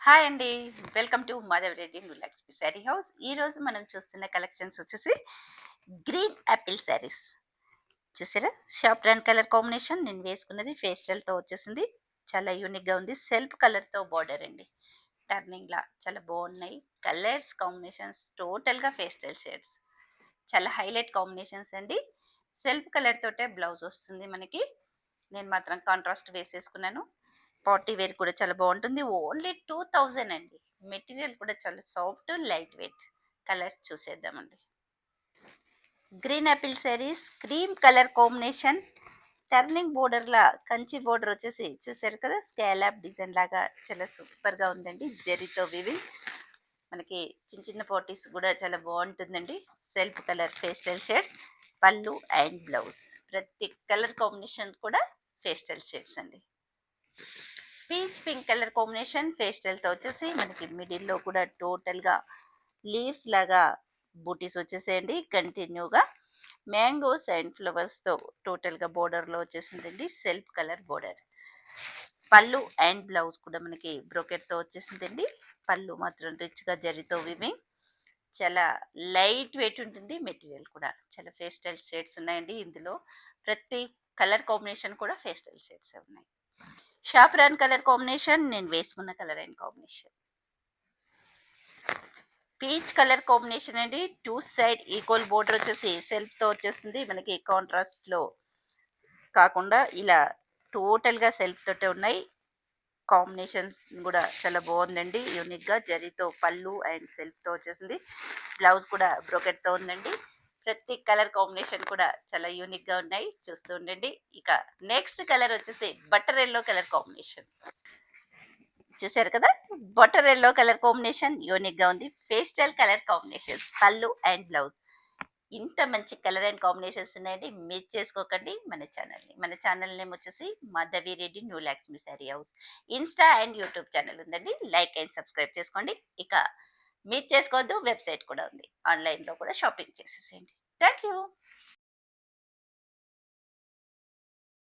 Hi అండి. Welcome to Madhavareddy Lakshmi saree house. ఈరోజు మనం చూస్తున్న కలెక్షన్స్ వచ్చేసి గ్రీన్ యాపిల్ శారీస్. చూసారా, షాప్ రన్ కలర్ కాంబినేషన్. నేను వేసుకున్నది ఫేస్టల్తో వచ్చేసింది. చాలా యూనిక్గా ఉంది. సెల్ఫ్ కలర్తో బార్డర్ అండి. టర్నింగ్ లా చాలా బాగున్నాయి. కలర్స్ కాంబినేషన్స్ టోటల్గా ఫేస్టల్ షేడ్స్. చాలా హైలైట్ కాంబినేషన్స్ అండి. సెల్ఫ్ కలర్ తోటే బ్లౌజ్ వస్తుంది మనకి. నేను మాత్రం కాంట్రాస్ట్ వేసేసుకున్నాను. పార్టీ వేర్ కూడా చాలా బాగుంటుంది. ఓన్లీ 2000 అండి. మెటీరియల్ కూడా చాలా సాఫ్ట్ లైట్ వెయిట్. కలర్ చూసేద్దామండి. Green apple sarees, cream colour combination. Turning border లా కంచి బోర్డర్ వచ్చేసి చూసారు కదా, స్కాలప్ డిజైన్ లాగా చాలా సూపర్ గా ఉందండి. జెరీతో వివింగ్. మనకి చిన్న చిన్న పార్టీస్ కూడా చాలా బాగుంటుందండి. Self colour pastel shade. పళ్ళు అండ్ బ్లౌజ్. ప్రతి కలర్ కాంబినేషన్ కూడా పేస్టల్ షేడ్స్ అండి. పీచ్ పింక్ కలర్ కాంబినేషన్ పేస్టల్తో వచ్చేసి మనకి మిడిల్లో కూడా టోటల్గా లీవ్స్ లాగా బూటీస్ వచ్చేసేయండి. కంటిన్యూగా మ్యాంగోస్ అండ్ ఫ్లవర్స్తో టోటల్గా బోర్డర్లో వచ్చేసిందండి. Self colour border. పళ్ళు అండ్ బ్లౌజ్ కూడా మనకి బ్రోకెట్తో వచ్చేసిందండి. పళ్ళు మాత్రం రిచ్గా జరీతో వివింగ్. చాలా లైట్ వెయిట్ ఉంటుంది. మెటీరియల్ కూడా చాలా పేస్టల్ షేడ్స్ ఉన్నాయండి. ఇందులో ప్రతి కలర్ కాంబినేషన్ కూడా పేస్టల్ షేడ్స్ ఉన్నాయి. Saffron colour combination. నేను వేసుకున్న colour and combination peach colour combination అండి. టూ సైడ్ ఈక్వల్ బోర్డర్ వచ్చేసి సెల్ఫ్తో వచ్చేస్తుంది. మనకి కాంట్రాస్ట్లో కాకుండా ఇలా టోటల్గా సెల్ఫ్ తోటే ఉన్నాయి. కాంబినేషన్ కూడా చాలా బాగుందండి. యూనిక్గా జరీతో పళ్ళు అండ్ సెల్ఫ్తో వచ్చేసింది. బ్లౌజ్ కూడా బ్రోకెట్తో ఉందండి. ప్రతి కలర్ కాంబినేషన్ కూడా చాలా యూనిక్గా ఉన్నాయి. చూస్తూ ఉండండి. ఇక నెక్స్ట్ కలర్ వచ్చేసి బటర్ ఎల్లో కలర్ కాంబినేషన్. చూసారు కదా, బటర్ ఎల్లో కలర్ కాంబినేషన్ యూనిక్గా ఉంది. Pastel colour combinations. పళ్ళు అండ్ బ్లౌజ్. ఇంత మంచి కలర్ అండ్ కాంబినేషన్స్ ఉన్నాయండి. మిస్ చేసుకోకండి మన ఛానల్ నేమ్ వచ్చేసి Madhavi Reddy new Lakshmi saree house. Insta and YouTube channel ఉందండి. లైక్ అండ్ సబ్స్క్రైబ్ చేసుకోండి. ఇక మిస్ చేసుకోవద్దు. వెబ్సైట్ కూడా ఉంది. ఆన్లైన్లో కూడా షాపింగ్ చేసేసేయండి. Thank you.